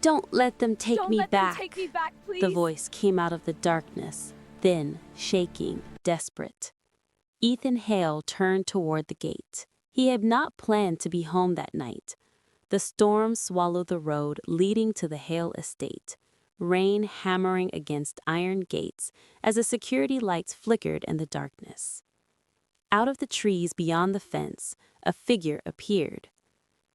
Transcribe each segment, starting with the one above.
Don't let them take Don't me let them take back. me back, The please. voice came out of the darkness, thin, shaking, desperate. Ethan Hale turned toward the gate. He had not planned to be home that night. The storm swallowed the road leading to the Hale estate, rain hammering against iron gates as the security lights flickered in the darkness. Out of the trees beyond the fence, a figure appeared.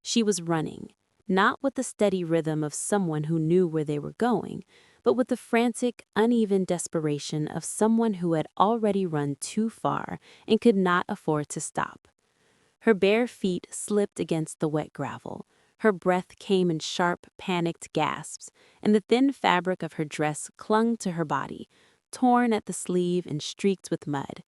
She was running, not with the steady rhythm of someone who knew where they were going, but with the frantic, uneven desperation of someone who had already run too far and could not afford to stop. Her bare feet slipped against the wet gravel. Her breath came in sharp, panicked gasps, and the thin fabric of her dress clung to her body, torn at the sleeve and streaked with mud.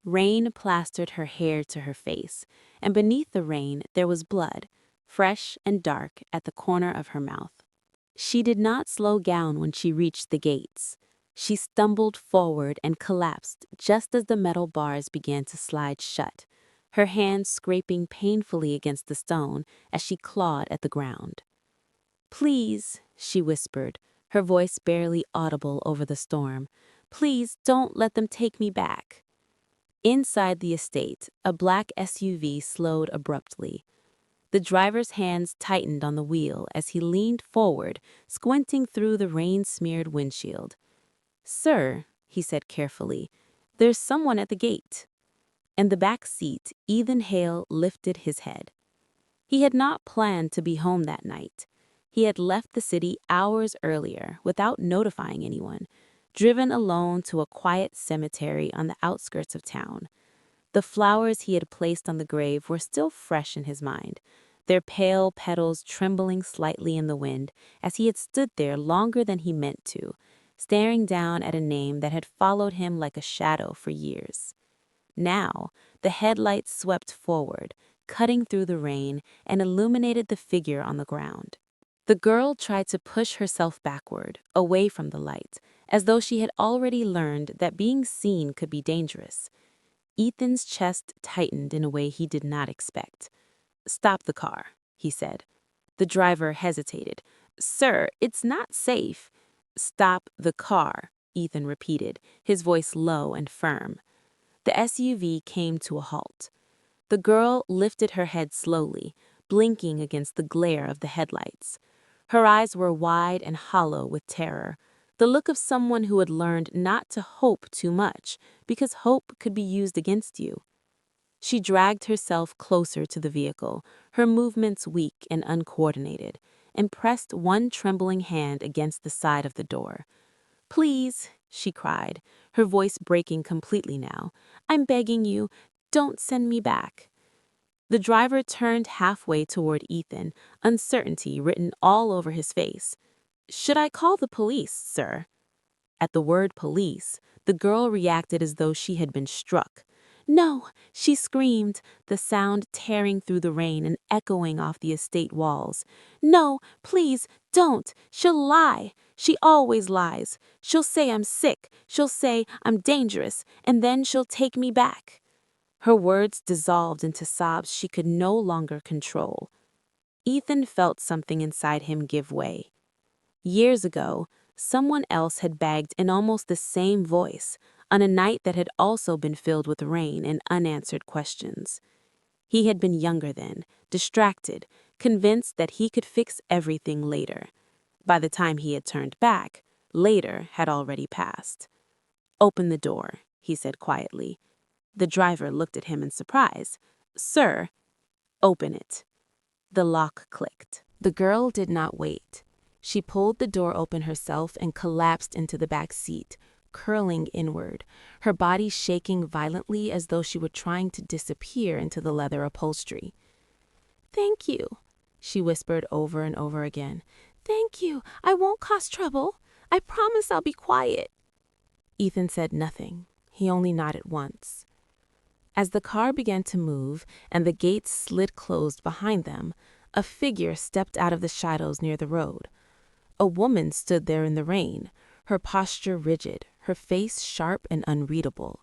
Rain plastered her hair to her face, and beneath the rain there was blood, fresh and dark at the corner of her mouth. She did not slow down when she reached the gates. She stumbled forward and collapsed just as the metal bars began to slide shut, her hands scraping painfully against the stone as she clawed at the ground. "Please," she whispered, her voice barely audible over the storm, "please don't let them take me back." Inside the estate, a black SUV slowed abruptly. The driver's hands tightened on the wheel as he leaned forward, squinting through the rain-smeared windshield. "Sir," he said carefully, "there's someone at the gate." In the back seat, Ethan Hale lifted his head. He had not planned to be home that night. He had left the city hours earlier without notifying anyone, driven alone to a quiet cemetery on the outskirts of town. The flowers he had placed on the grave were still fresh in his mind, their pale petals trembling slightly in the wind as he had stood there longer than he meant to, staring down at a name that had followed him like a shadow for years. Now, the headlights swept forward, cutting through the rain, and illuminated the figure on the ground. The girl tried to push herself backward, away from the light, as though she had already learned that being seen could be dangerous. Ethan's chest tightened in a way he did not expect. "Stop the car," he said. The driver hesitated. "Sir, it's not safe." "Stop the car," Ethan repeated, his voice low and firm. The SUV came to a halt. The girl lifted her head slowly, blinking against the glare of the headlights. Her eyes were wide and hollow with terror, the look of someone who had learned not to hope too much, because hope could be used against you. She dragged herself closer to the vehicle, her movements weak and uncoordinated, and pressed one trembling hand against the side of the door. "Please," she cried, her voice breaking completely now, "I'm begging you, don't send me back." The driver turned halfway toward Ethan, uncertainty written all over his face. "Should I call the police, sir?" At the word police, the girl reacted as though she had been struck. "No," she screamed, the sound tearing through the rain and echoing off the estate walls. "No, please, don't. She'll lie. She always lies. She'll say I'm sick. She'll say I'm dangerous, and then she'll take me back." Her words dissolved into sobs she could no longer control. Ethan felt something inside him give way. Years ago, someone else had begged in almost the same voice, on a night that had also been filled with rain and unanswered questions. He had been younger then, distracted, convinced that he could fix everything later. By the time he had turned back, later had already passed. "Open the door," he said quietly. The driver looked at him in surprise. "Sir." "Open it." The lock clicked. The girl did not wait. She pulled the door open herself and collapsed into the back seat, curling inward, her body shaking violently as though she were trying to disappear into the leather upholstery. "Thank you," she whispered over and over again. "Thank you. I won't cause trouble. I promise I'll be quiet." Ethan said nothing. He only nodded once. As the car began to move and the gates slid closed behind them, a figure stepped out of the shadows near the road. A woman stood there in the rain, her posture rigid, her face sharp and unreadable.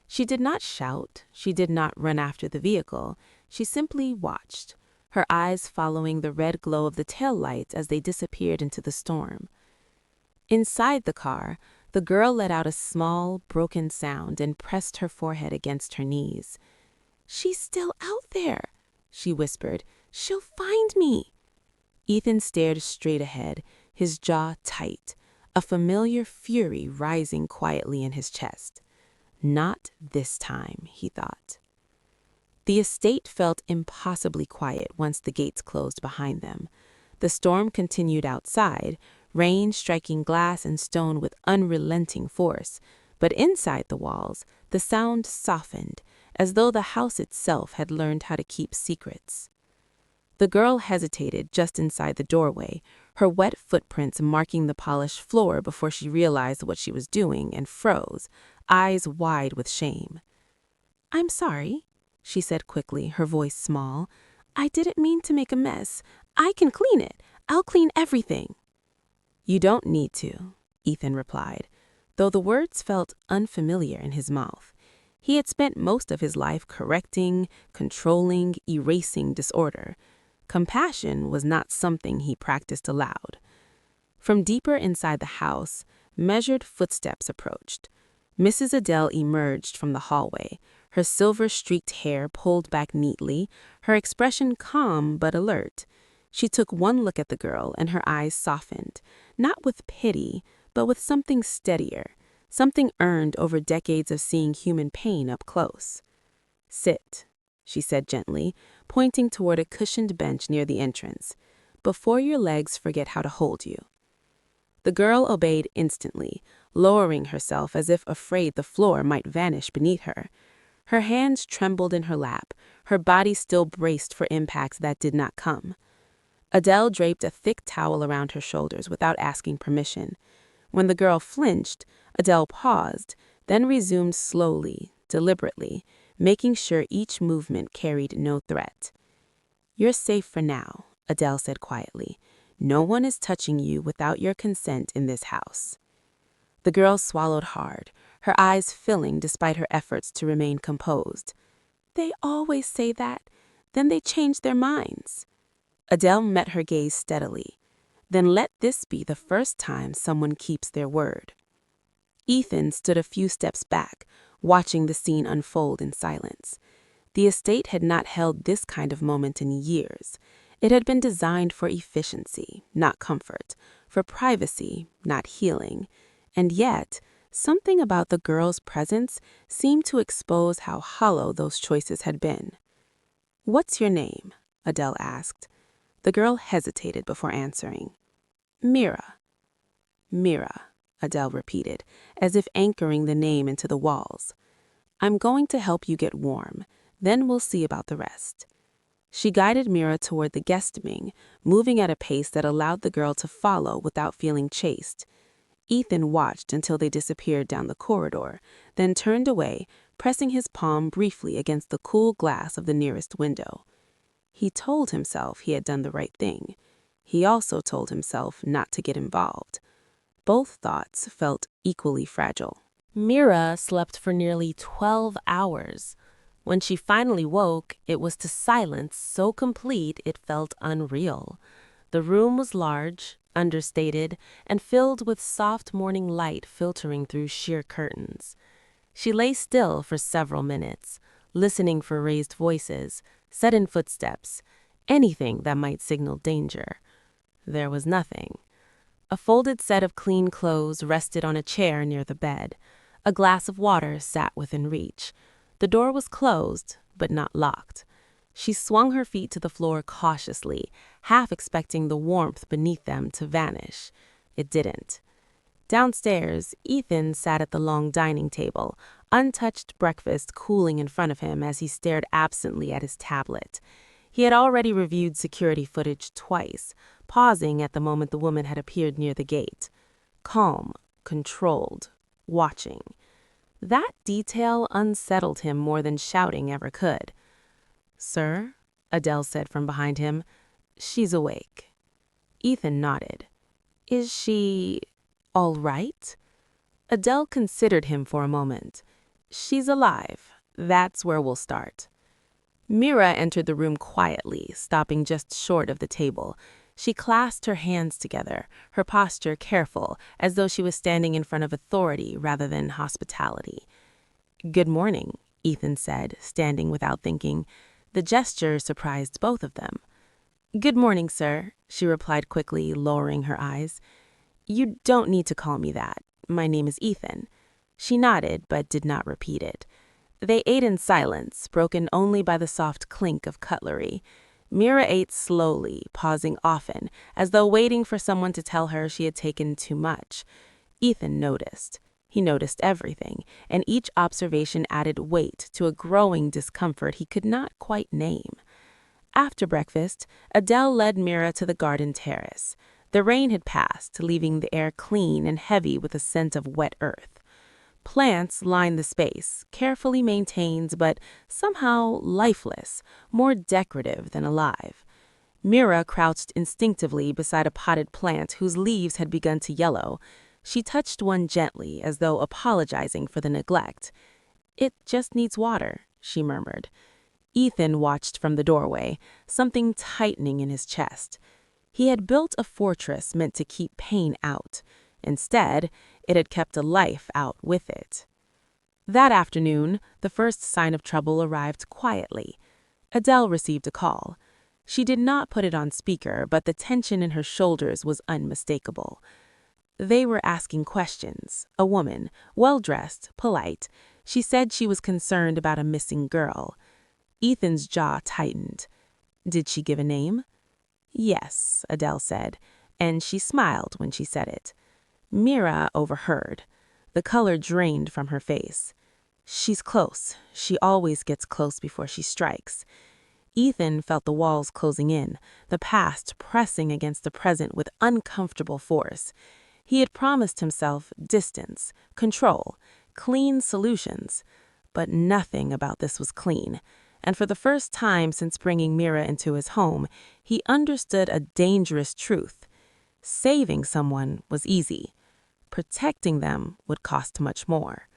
She did not shout, she did not run after the vehicle, she simply watched, her eyes following the red glow of the taillights as they disappeared into the storm. Inside the car, the girl let out a small, broken sound and pressed her forehead against her knees. "She's still out there," she whispered. "She'll find me." Ethan stared straight ahead, his jaw tight, a familiar fury rising quietly in his chest. Not this time, he thought. The estate felt impossibly quiet once the gates closed behind them. The storm continued outside, rain striking glass and stone with unrelenting force, but inside the walls, the sound softened, as though the house itself had learned how to keep secrets. The girl hesitated just inside the doorway, her wet footprints marking the polished floor before she realized what she was doing and froze, eyes wide with shame. "I'm sorry," she said quickly, her voice small. "I didn't mean to make a mess. I can clean it. I'll clean everything." "You don't need to," Ethan replied, though the words felt unfamiliar in his mouth. He had spent most of his life correcting, controlling, erasing disorder. Compassion was not something he practiced aloud. From deeper inside the house, measured footsteps approached. Mrs. Adele emerged from the hallway, her silver-streaked hair pulled back neatly, her expression calm but alert. She took one look at the girl and her eyes softened, not with pity, but with something steadier, something earned over decades of seeing human pain up close. "Sit," she said gently, pointing toward a cushioned bench near the entrance, "before your legs forget how to hold you." The girl obeyed instantly, lowering herself as if afraid the floor might vanish beneath her. Her hands trembled in her lap, her body still braced for impacts that did not come. Adele draped a thick towel around her shoulders without asking permission. When the girl flinched, Adele paused, then resumed slowly, deliberately, making sure each movement carried no threat. "You're safe for now," Adele said quietly. "No one is touching you without your consent in this house." The girl swallowed hard, her eyes filling despite her efforts to remain composed. "They always say that. Then they change their minds." Adele met her gaze steadily. "Then let this be the first time someone keeps their word." Ethan stood a few steps back, watching the scene unfold in silence. The estate had not held this kind of moment in years. It had been designed for efficiency, not comfort, for privacy, not healing. And yet, something about the girl's presence seemed to expose how hollow those choices had been. "What's your name?" Adele asked. The girl hesitated before answering. "Mira." "Mira," Adele repeated, as if anchoring the name into the walls. "I'm going to help you get warm, then we'll see about the rest." She guided Mira toward the guest wing, moving at a pace that allowed the girl to follow without feeling chased. Ethan watched until they disappeared down the corridor, then turned away, pressing his palm briefly against the cool glass of the nearest window. He told himself he had done the right thing. He also told himself not to get involved. Both thoughts felt equally fragile. Mira slept for nearly 12 hours. When she finally woke, it was to silence so complete it felt unreal. The room was large, understated, and filled with soft morning light filtering through sheer curtains. She lay still for several minutes, listening for raised voices, sudden footsteps, anything that might signal danger. There was nothing. A folded set of clean clothes rested on a chair near the bed. A glass of water sat within reach. The door was closed, but not locked. She swung her feet to the floor cautiously, half expecting the warmth beneath them to vanish. It didn't. Downstairs, Ethan sat at the long dining table, untouched breakfast cooling in front of him as he stared absently at his tablet. He had already reviewed security footage twice, pausing at the moment the woman had appeared near the gate. Calm, controlled, watching. That detail unsettled him more than shouting ever could. "Sir?" Adele said from behind him. "She's awake." Ethan nodded. "Is she all right?" Adele considered him for a moment. "She's alive. That's where we'll start." Mira entered the room quietly, stopping just short of the table. She clasped her hands together, her posture careful, as though she was standing in front of authority rather than hospitality. "Good morning," Ethan said, standing without thinking. The gesture surprised both of them. "Good morning, sir," she replied quickly, lowering her eyes. "You don't need to call me that. My name is Ethan." She nodded, but did not repeat it. They ate in silence, broken only by the soft clink of cutlery. Mira ate slowly, pausing often, as though waiting for someone to tell her she had taken too much. Ethan noticed. He noticed everything, and each observation added weight to a growing discomfort he could not quite name. After breakfast, Adele led Mira to the garden terrace. The rain had passed, leaving the air clean and heavy with a scent of wet earth. Plants lined the space, carefully maintained but somehow lifeless, more decorative than alive. Mira crouched instinctively beside a potted plant whose leaves had begun to yellow. She touched one gently, as though apologizing for the neglect. "It just needs water," she murmured. Ethan watched from the doorway, something tightening in his chest. He had built a fortress meant to keep pain out. Instead, it had kept a life out with it. That afternoon, the first sign of trouble arrived quietly. Adele received a call. She did not put it on speaker, but the tension in her shoulders was unmistakable. They were asking questions. A woman, well-dressed, polite. She said she was concerned about a missing girl. Ethan's jaw tightened. Did she give a name? "Yes," Adele said, and she smiled when she said it. Mira overheard. The color drained from her face. "She's close. She always gets close before she strikes." Ethan felt the walls closing in, the past pressing against the present with uncomfortable force. He had promised himself distance, control, clean solutions. But nothing about this was clean. And for the first time since bringing Mira into his home, he understood a dangerous truth. Saving someone was easy. Protecting them would cost much more.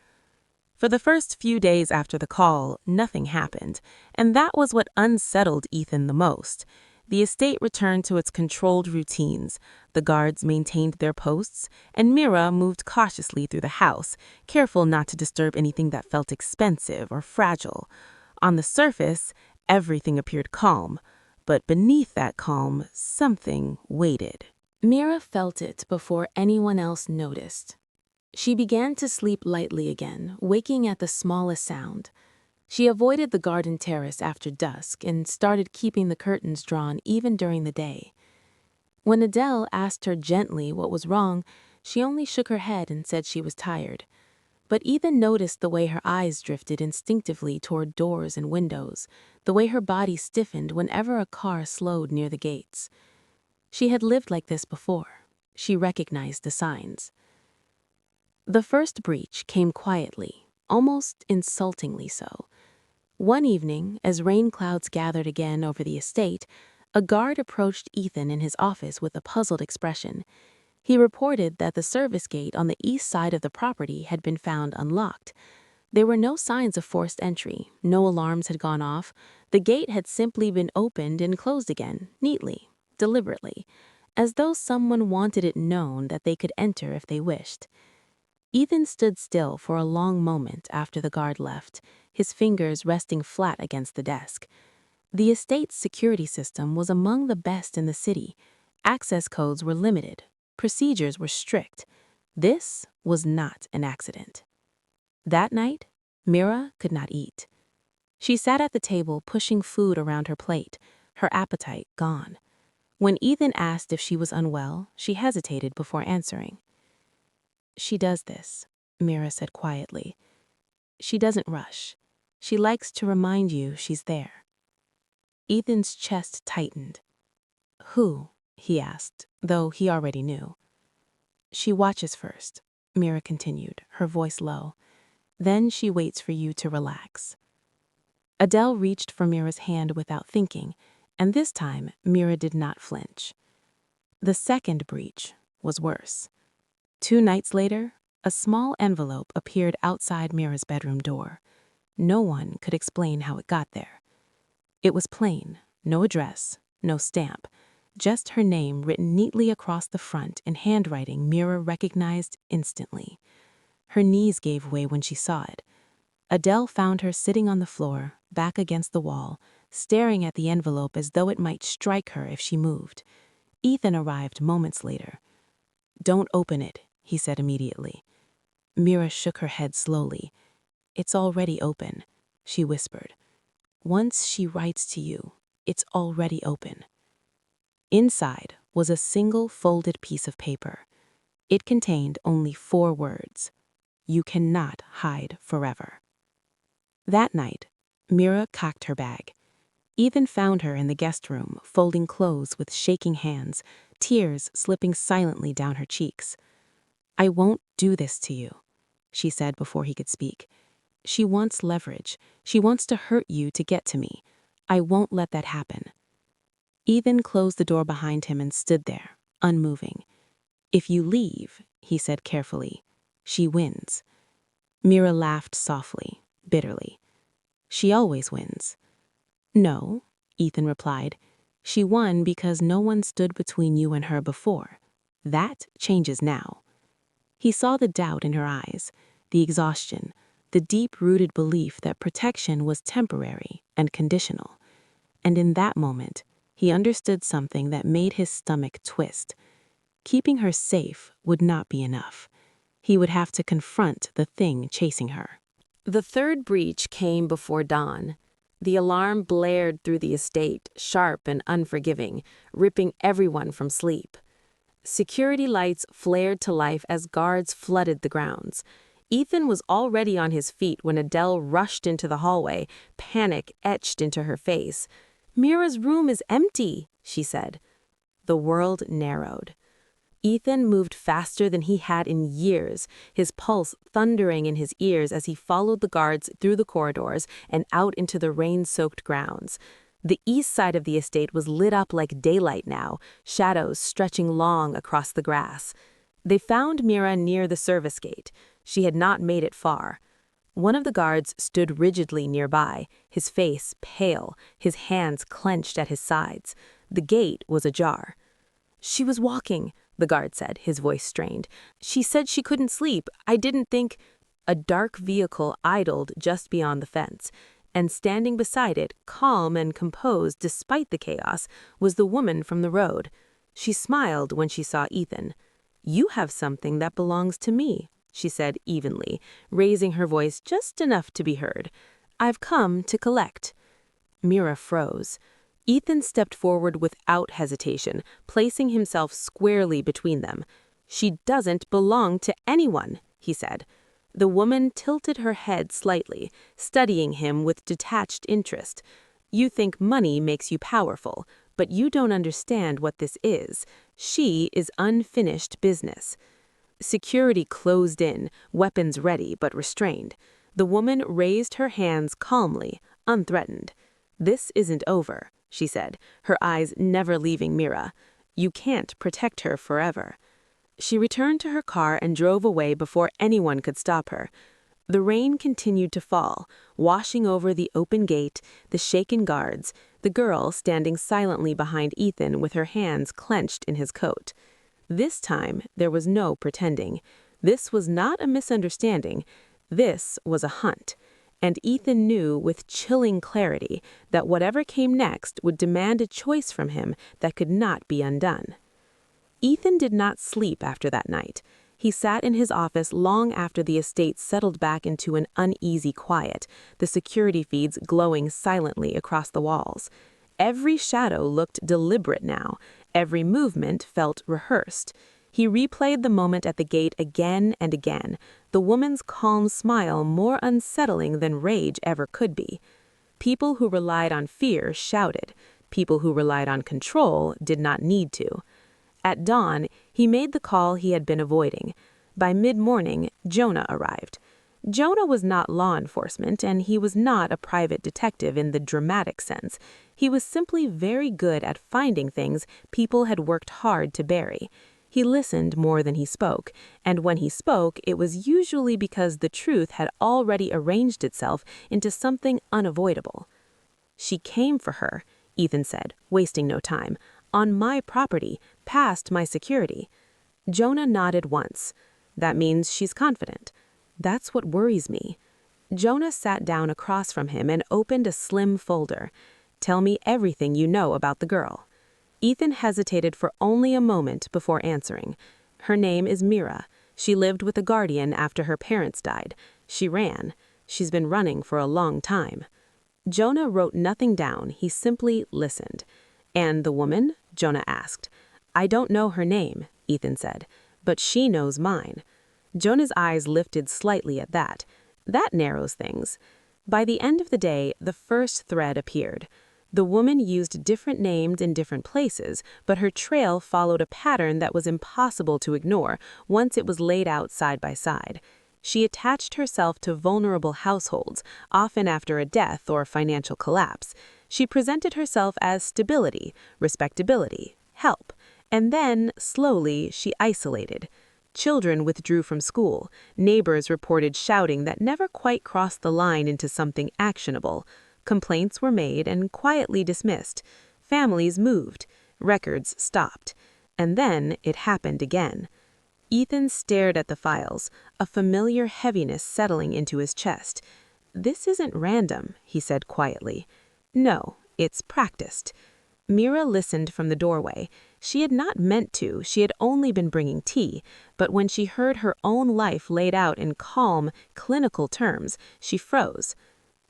For the first few days after the call, nothing happened, and that was what unsettled Ethan the most. The estate returned to its controlled routines. The guards maintained their posts, and Mira moved cautiously through the house, careful not to disturb anything that felt expensive or fragile. On the surface, everything appeared calm, but beneath that calm, something waited. Mira felt it before anyone else noticed. She began to sleep lightly again, waking at the smallest sound. She avoided the garden terrace after dusk and started keeping the curtains drawn even during the day. When Adele asked her gently what was wrong, she only shook her head and said she was tired. But Ethan noticed the way her eyes drifted instinctively toward doors and windows, the way her body stiffened whenever a car slowed near the gates. She had lived like this before. She recognized the signs. The first breach came quietly, almost insultingly so. One evening, as rain clouds gathered again over the estate, a guard approached Ethan in his office with a puzzled expression. He reported that the service gate on the east side of the property had been found unlocked. There were no signs of forced entry, no alarms had gone off. The gate had simply been opened and closed again, neatly, deliberately, as though someone wanted it known that they could enter if they wished. Ethan stood still for a long moment after the guard left, his fingers resting flat against the desk. The estate's security system was among the best in the city. Access codes were limited. Procedures were strict. This was not an accident. That night, Mira could not eat. She sat at the table pushing food around her plate, her appetite gone. When Ethan asked if she was unwell, she hesitated before answering. "She does this," Mira said quietly. "She doesn't rush. She likes to remind you she's there." Ethan's chest tightened. "Who?" he asked, though he already knew. "She watches first," Mira continued, her voice low. "Then she waits for you to relax." Adele reached for Mira's hand without thinking, and this time Mira did not flinch. The second breach was worse. 2 nights later, a small envelope appeared outside Mira's bedroom door. No one could explain how it got there. It was plain, no address, no stamp, just her name written neatly across the front in handwriting Mira recognized instantly. Her knees gave way when she saw it. Adele found her sitting on the floor, back against the wall, staring at the envelope as though it might strike her if she moved. Ethan arrived moments later. "Don't open it," he said immediately. Mira shook her head slowly. "It's already open," she whispered. "Once she writes to you, it's already open." Inside was a single folded piece of paper. It contained only 4 words: "You cannot hide forever." That night, Mira packed her bag. Ethan found her in the guest room, folding clothes with shaking hands, tears slipping silently down her cheeks. "I won't do this to you," she said before he could speak. "She wants leverage. She wants to hurt you to get to me. I won't let that happen." Ethan closed the door behind him and stood there, unmoving. "If you leave," he said carefully, "she wins." Mira laughed softly, bitterly. "She always wins." "No," Ethan replied. "She won because no one stood between you and her before. That changes now." He saw the doubt in her eyes, the exhaustion, the deep-rooted belief that protection was temporary and conditional. And in that moment, he understood something that made his stomach twist. Keeping her safe would not be enough. He would have to confront the thing chasing her. The third breach came before dawn. The alarm blared through the estate, sharp and unforgiving, ripping everyone from sleep. Security lights flared to life as guards flooded the grounds. Ethan was already on his feet when Adele rushed into the hallway, panic etched into her face. "Mira's room is empty," she said. The world narrowed. Ethan moved faster than he had in years, his pulse thundering in his ears as he followed the guards through the corridors and out into the rain-soaked grounds. The east side of the estate was lit up like daylight now, shadows stretching long across the grass. They found Mira near the service gate. She had not made it far. One of the guards stood rigidly nearby, his face pale, his hands clenched at his sides. The gate was ajar. "She was walking," the guard said, his voice strained. "She said she couldn't sleep. I didn't think—" A dark vehicle idled just beyond the fence, and standing beside it, calm and composed despite the chaos, was the woman from the road. She smiled when she saw Ethan. "You have something that belongs to me," she said evenly, raising her voice just enough to be heard. "I've come to collect." Mira froze. Ethan stepped forward without hesitation, placing himself squarely between them. "She doesn't belong to anyone," he said. The woman tilted her head slightly, studying him with detached interest. "You think money makes you powerful, but you don't understand what this is. She is unfinished business." Security closed in, weapons ready but restrained. The woman raised her hands calmly, unthreatened. "This isn't over," she said, her eyes never leaving Mira. "You can't protect her forever." She returned to her car and drove away before anyone could stop her. The rain continued to fall, washing over the open gate, the shaken guards, the girl standing silently behind Ethan with her hands clenched in his coat. This time, there was no pretending. This was not a misunderstanding. This was a hunt. And Ethan knew with chilling clarity that whatever came next would demand a choice from him that could not be undone. Ethan did not sleep after that night. He sat in his office long after the estate settled back into an uneasy quiet, the security feeds glowing silently across the walls. Every shadow looked deliberate now. Every movement felt rehearsed. He replayed the moment at the gate again and again, the woman's calm smile more unsettling than rage ever could be. People who relied on fear shouted. People who relied on control did not need to. At dawn, he made the call he had been avoiding. By mid-morning, Jonah arrived. Jonah was not law enforcement, and he was not a private detective in the dramatic sense. He was simply very good at finding things people had worked hard to bury. He listened more than he spoke, and when he spoke, it was usually because the truth had already arranged itself into something unavoidable. She came for her, Ethan said, wasting no time. On my property, past my security. Jonah nodded once. That means she's confident. That's what worries me. Jonah sat down across from him and opened a slim folder. Tell me everything you know about the girl. Ethan hesitated for only a moment before answering. Her name is Mira. She lived with a guardian after her parents died. She ran. She's been running for a long time. Jonah wrote nothing down. He simply listened. And the woman? Jonah asked. I don't know her name, Ethan said, but she knows mine. Jonah's eyes lifted slightly at that. That narrows things. By the end of the day, the first thread appeared. The woman used different names in different places, but her trail followed a pattern that was impossible to ignore once it was laid out side by side. She attached herself to vulnerable households, often after a death or financial collapse. She presented herself as stability, respectability, help, and then, slowly, she isolated. Children withdrew from school. Neighbors reported shouting that never quite crossed the line into something actionable. Complaints were made and quietly dismissed. Families moved. Records stopped. And then it happened again. Ethan stared at the files, a familiar heaviness settling into his chest. This isn't random, he said quietly. No, it's practiced. Mira listened from the doorway. She had not meant to, she had only been bringing tea, but when she heard her own life laid out in calm, clinical terms, she froze.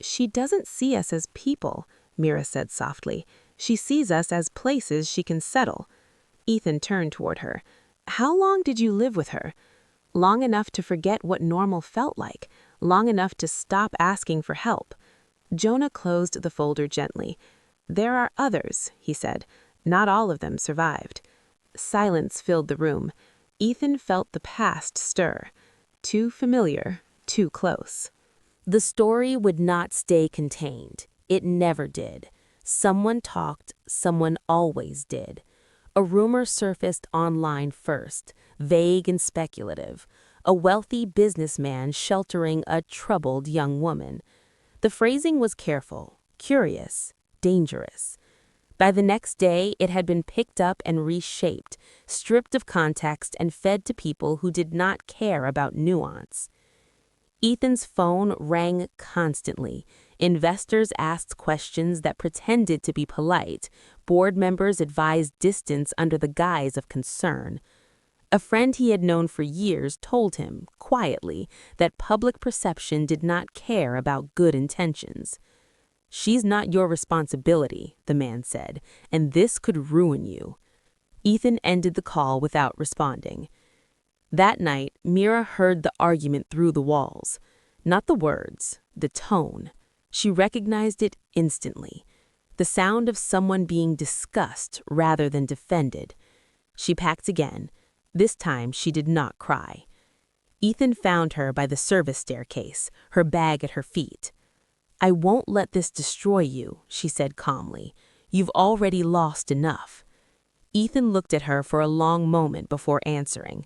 She doesn't see us as people, Mira said softly. She sees us as places she can settle. Ethan turned toward her. How long did you live with her? Long enough to forget what normal felt like, long enough to stop asking for help. Jonah closed the folder gently. There are others, he said. Not all of them survived. Silence filled the room. Ethan felt the past stir. Too familiar, too close. The story would not stay contained. It never did. Someone talked, someone always did. A rumor surfaced online first, vague and speculative. A wealthy businessman sheltering a troubled young woman. The phrasing was careful, curious, dangerous. By the next day, it had been picked up and reshaped, stripped of context and fed to people who did not care about nuance. Ethan's phone rang constantly. Investors asked questions that pretended to be polite. Board members advised distance under the guise of concern. A friend he had known for years told him, quietly, that public perception did not care about good intentions. She's not your responsibility, the man said, and this could ruin you. Ethan ended the call without responding. That night, Mira heard the argument through the walls. Not the words, the tone. She recognized it instantly. The sound of someone being discussed rather than defended. She packed again. This time she did not cry. Ethan found her by the service staircase, her bag at her feet. I won't let this destroy you, she said calmly. You've already lost enough. Ethan looked at her for a long moment before answering.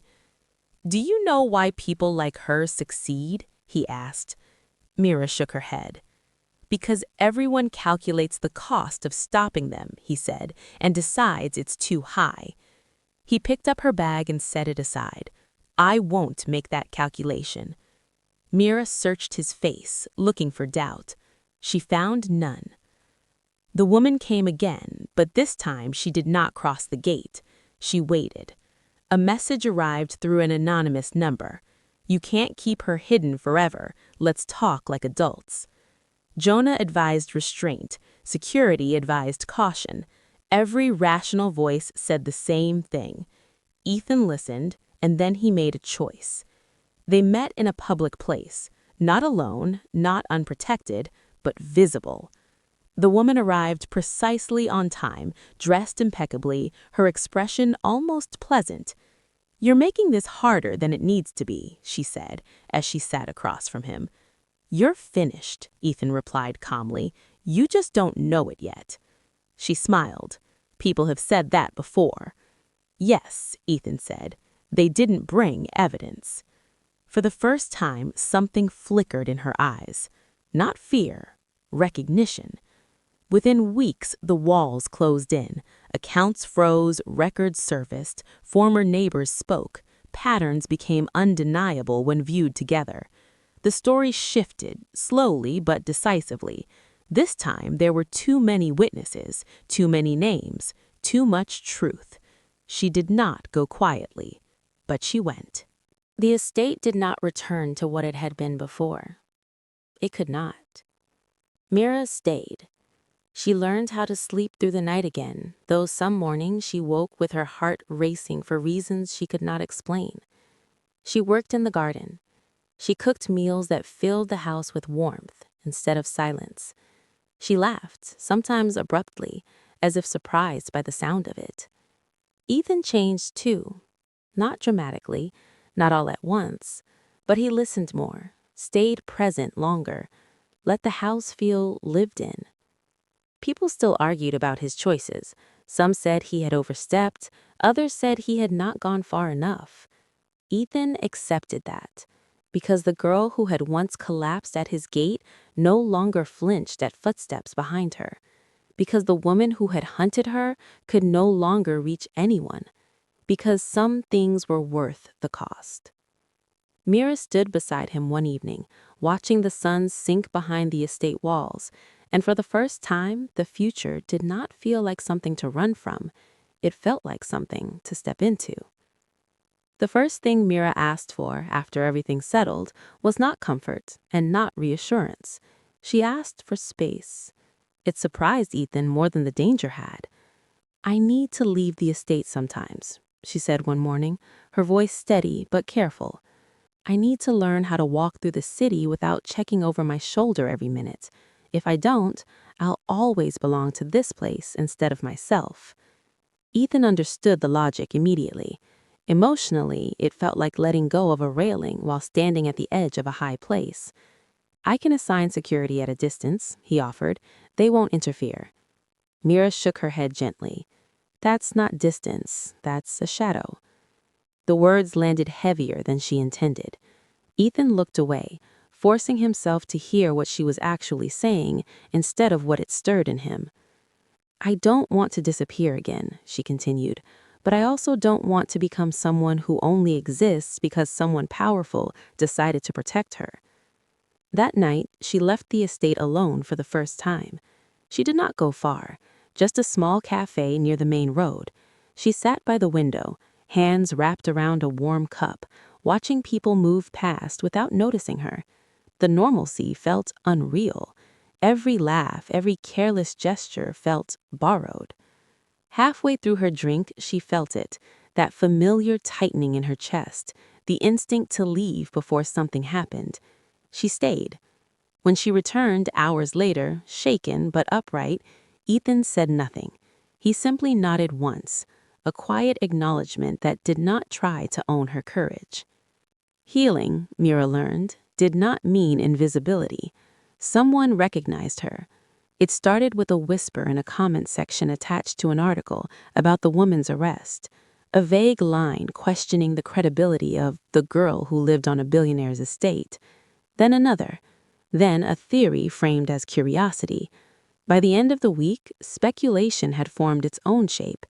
Do you know why people like her succeed? He asked. Mira shook her head. Because everyone calculates the cost of stopping them, he said, and decides it's too high. He picked up her bag and set it aside. I won't make that calculation. Mira searched his face, looking for doubt. She found none. The woman came again, but this time she did not cross the gate. She waited. A message arrived through an anonymous number. You can't keep her hidden forever. Let's talk like adults. Jonah advised restraint. Security advised caution. Every rational voice said the same thing. Ethan listened, and then he made a choice. They met in a public place, not alone, not unprotected, but visible. The woman arrived precisely on time, dressed impeccably, her expression almost pleasant. You're making this harder than it needs to be, she said, as she sat across from him. You're finished, Ethan replied calmly. You just don't know it yet. She smiled. People have said that before. Yes, Ethan said. They didn't bring evidence. For the first time, something flickered in her eyes. Not fear, recognition. Within weeks, the walls closed in. Accounts froze, records surfaced, former neighbors spoke. Patterns became undeniable when viewed together. The story shifted, slowly but decisively. This time, there were too many witnesses, too many names, too much truth. She did not go quietly, but she went. The estate did not return to what it had been before. It could not. Mira stayed. She learned how to sleep through the night again, though some mornings she woke with her heart racing for reasons she could not explain. She worked in the garden. She cooked meals that filled the house with warmth instead of silence. She laughed, sometimes abruptly, as if surprised by the sound of it. Ethan changed too. Not dramatically, not all at once, but he listened more, stayed present longer, let the house feel lived in. People still argued about his choices. Some said he had overstepped, others said he had not gone far enough. Ethan accepted that, because the girl who had once collapsed at his gate no longer flinched at footsteps behind her, because the woman who had hunted her could no longer reach anyone, because some things were worth the cost. Mira stood beside him one evening, watching the sun sink behind the estate walls, and for the first time, the future did not feel like something to run from. It felt like something to step into. The first thing Mira asked for after everything settled was not comfort and not reassurance. She asked for space. It surprised Ethan more than the danger had. "I need to leave the estate sometimes," she said one morning, her voice steady but careful. "I need to learn how to walk through the city without checking over my shoulder every minute. If I don't, I'll always belong to this place instead of myself." Ethan understood the logic immediately. Emotionally, it felt like letting go of a railing while standing at the edge of a high place. "I can assign security at a distance," he offered. "They won't interfere." Mira shook her head gently. "That's not distance, that's a shadow." The words landed heavier than she intended. Ethan looked away, forcing himself to hear what she was actually saying instead of what it stirred in him. "I don't want to disappear again," she continued, "but I also don't want to become someone who only exists because someone powerful decided to protect her." That night, she left the estate alone for the first time. She did not go far, just a small cafe near the main road. She sat by the window, hands wrapped around a warm cup, watching people move past without noticing her. The normalcy felt unreal. Every laugh, every careless gesture felt borrowed. Halfway through her drink, she felt it, that familiar tightening in her chest, the instinct to leave before something happened. She stayed. When she returned hours later, shaken but upright, Ethan said nothing. He simply nodded once, a quiet acknowledgement that did not try to own her courage. Healing, Mira learned, did not mean invisibility. Someone recognized her. It started with a whisper in a comment section attached to an article about the woman's arrest, a vague line questioning the credibility of the girl who lived on a billionaire's estate, then another, then a theory framed as curiosity. By the end of the week, speculation had formed its own shape.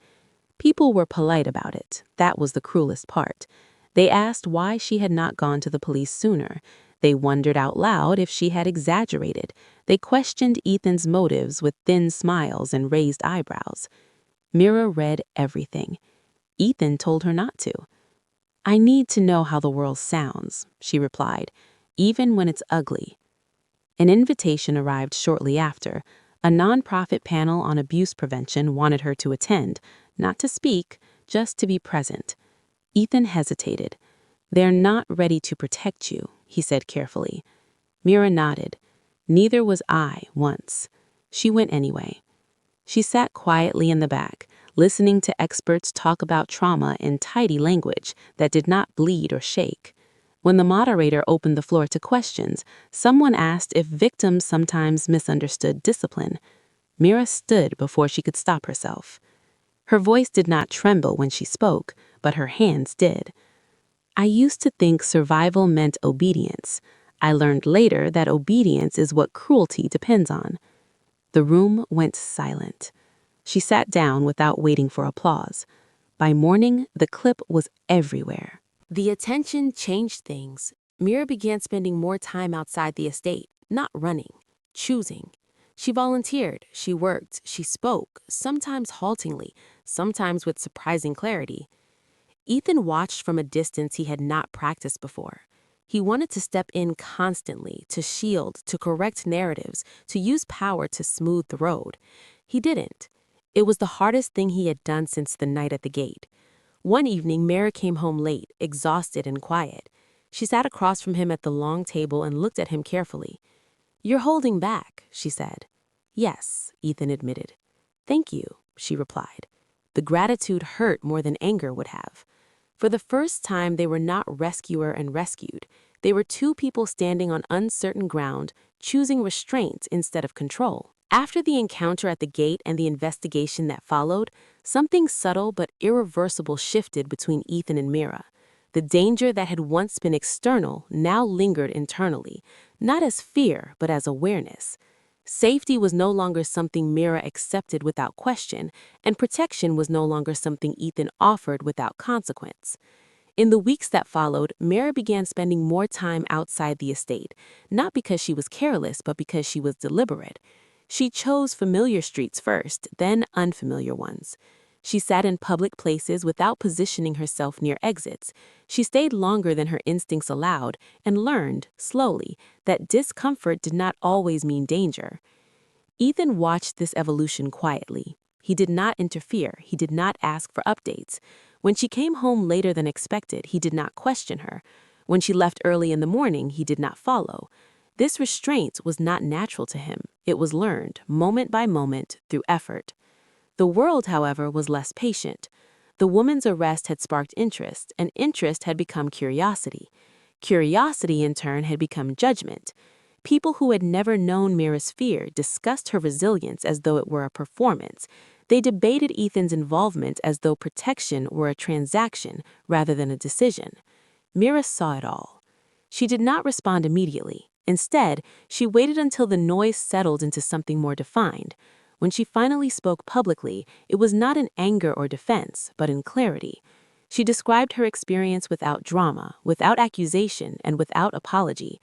People were polite about it. That was the cruelest part. They asked why she had not gone to the police sooner. They wondered out loud if she had exaggerated. They questioned Ethan's motives with thin smiles and raised eyebrows. Mira read everything. Ethan told her not to. "I need to know how the world sounds," she replied, "even when it's ugly." An invitation arrived shortly after. A nonprofit panel on abuse prevention wanted her to attend, not to speak, just to be present. Ethan hesitated. "They're not ready to protect you," he said carefully. Mira nodded. "Neither was I once." She went anyway. She sat quietly in the back, listening to experts talk about trauma in tidy language that did not bleed or shake. When the moderator opened the floor to questions, someone asked if victims sometimes misunderstood discipline. Mira stood before she could stop herself. Her voice did not tremble when she spoke, but her hands did. "I used to think survival meant obedience. I learned later that obedience is what cruelty depends on." The room went silent. She sat down without waiting for applause. By morning, the clip was everywhere. The attention changed things. Mira began spending more time outside the estate, not running, choosing. She volunteered, she worked, she spoke, sometimes haltingly, sometimes with surprising clarity. Ethan watched from a distance he had not practiced before. He wanted to step in constantly, to shield, to correct narratives, to use power to smooth the road. He didn't. It was the hardest thing he had done since the night at the gate. One evening, Mara came home late, exhausted and quiet. She sat across from him at the long table and looked at him carefully. "You're holding back," she said. "Yes," Ethan admitted. "Thank you," she replied. The gratitude hurt more than anger would have. For the first time, they were not rescuer and rescued. They were two people standing on uncertain ground, choosing restraint instead of control. After the encounter at the gate and the investigation that followed, something subtle but irreversible shifted between Ethan and Mira. The danger that had once been external now lingered internally, not as fear, but as awareness. Safety was no longer something Mira accepted without question, and protection was no longer something Ethan offered without consequence. In the weeks that followed, Mira began spending more time outside the estate, not because she was careless, but because she was deliberate. She chose familiar streets first, then unfamiliar ones. She sat in public places without positioning herself near exits. She stayed longer than her instincts allowed and learned, slowly, that discomfort did not always mean danger. Ethan watched this evolution quietly. He did not interfere. He did not ask for updates. When she came home later than expected, he did not question her. When she left early in the morning, he did not follow. This restraint was not natural to him. It was learned, moment by moment, through effort. The world, however, was less patient. The woman's arrest had sparked interest, and interest had become curiosity. Curiosity, in turn, had become judgment. People who had never known Mira's fear discussed her resilience as though it were a performance. They debated Ethan's involvement as though protection were a transaction rather than a decision. Mira saw it all. She did not respond immediately. Instead, she waited until the noise settled into something more defined. When she finally spoke publicly, it was not in anger or defense, but in clarity. She described her experience without drama, without accusation, and without apology.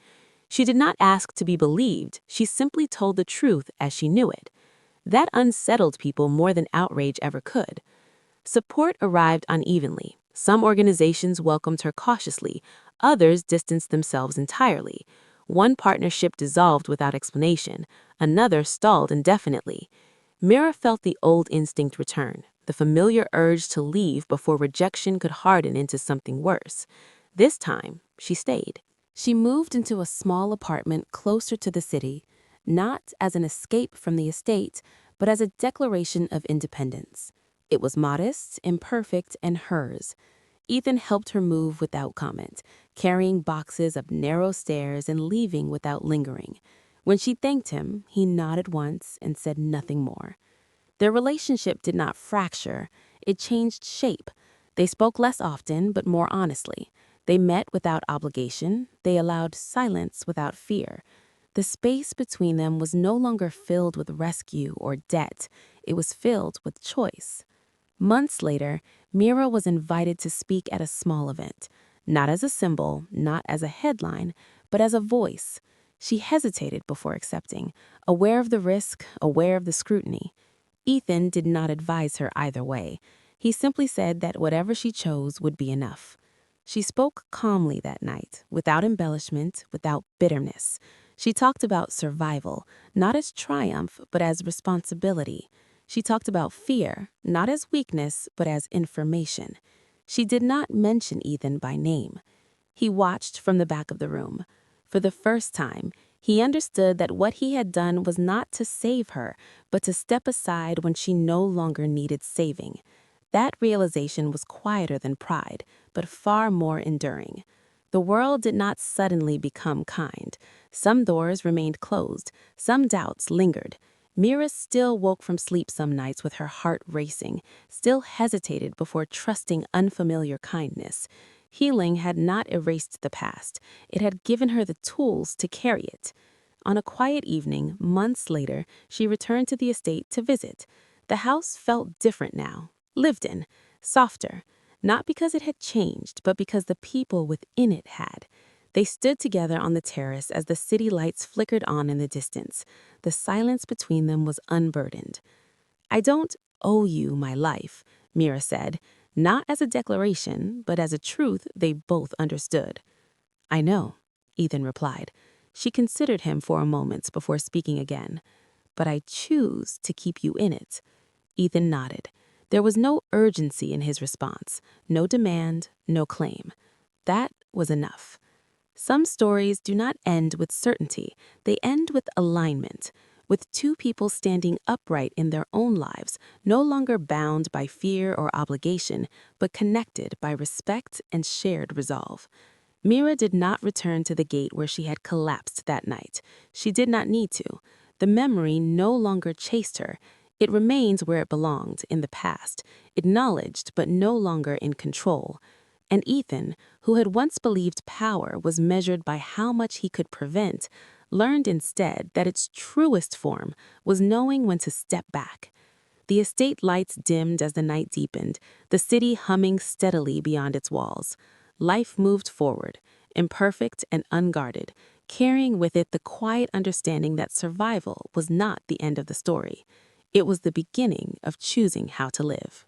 She did not ask to be believed, she simply told the truth as she knew it. That unsettled people more than outrage ever could. Support arrived unevenly. Some organizations welcomed her cautiously, others distanced themselves entirely. One partnership dissolved without explanation, another stalled indefinitely. Mira felt the old instinct return, the familiar urge to leave before rejection could harden into something worse. This time, she stayed. She moved into a small apartment closer to the city, not as an escape from the estate, but as a declaration of independence. It was modest, imperfect, and hers. Ethan helped her move without comment, carrying boxes up narrow stairs and leaving without lingering. When she thanked him, he nodded once and said nothing more. Their relationship did not fracture, it changed shape. They spoke less often, but more honestly. They met without obligation, they allowed silence without fear. The space between them was no longer filled with rescue or debt, it was filled with choice. Months later, Mira was invited to speak at a small event, not as a symbol, not as a headline, but as a voice. She hesitated before accepting, aware of the risk, aware of the scrutiny. Ethan did not advise her either way. He simply said that whatever she chose would be enough. She spoke calmly that night, without embellishment, without bitterness. She talked about survival, not as triumph, but as responsibility. She talked about fear, not as weakness, but as information. She did not mention Ethan by name. He watched from the back of the room. For the first time, he understood that what he had done was not to save her, but to step aside when she no longer needed saving. That realization was quieter than pride, but far more enduring. The world did not suddenly become kind. Some doors remained closed, some doubts lingered. Mira still woke from sleep some nights with her heart racing, still hesitated before trusting unfamiliar kindness. Healing had not erased the past. It had given her the tools to carry it. On a quiet evening, months later, she returned to the estate to visit. The house felt different now, lived in, softer, not because it had changed, but because the people within it had. They stood together on the terrace as the city lights flickered on in the distance. The silence between them was unburdened. "I don't owe you my life," Mira said, not as a declaration, but as a truth they both understood. "I know," Ethan replied. She considered him for a moment before speaking again. "But I choose to keep you in it." Ethan nodded. There was no urgency in his response, no demand, no claim. That was enough. Some stories do not end with certainty, they end with alignment, with two people standing upright in their own lives, no longer bound by fear or obligation, but connected by respect and shared resolve. Mira did not return to the gate where she had collapsed that night. She did not need to. The memory no longer chased her. It remained where it belonged, in the past, acknowledged but no longer in control. And Ethan, who had once believed power was measured by how much he could prevent, learned instead that its truest form was knowing when to step back. The estate lights dimmed as the night deepened, the city humming steadily beyond its walls. Life moved forward, imperfect and unguarded, carrying with it the quiet understanding that survival was not the end of the story. It was the beginning of choosing how to live.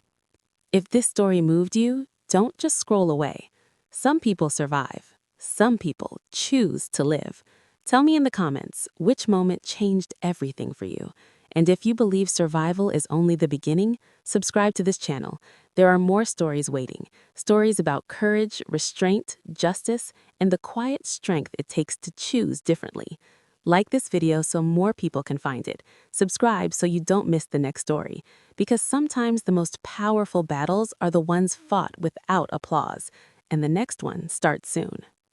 If this story moved you, don't just scroll away. Some people survive. Some people choose to live. Tell me in the comments which moment changed everything for you. And if you believe survival is only the beginning, subscribe to this channel. There are more stories waiting. Stories about courage, restraint, justice, and the quiet strength it takes to choose differently. Like this video so more people can find it. Subscribe so you don't miss the next story. Because sometimes the most powerful battles are the ones fought without applause. And the next one starts soon.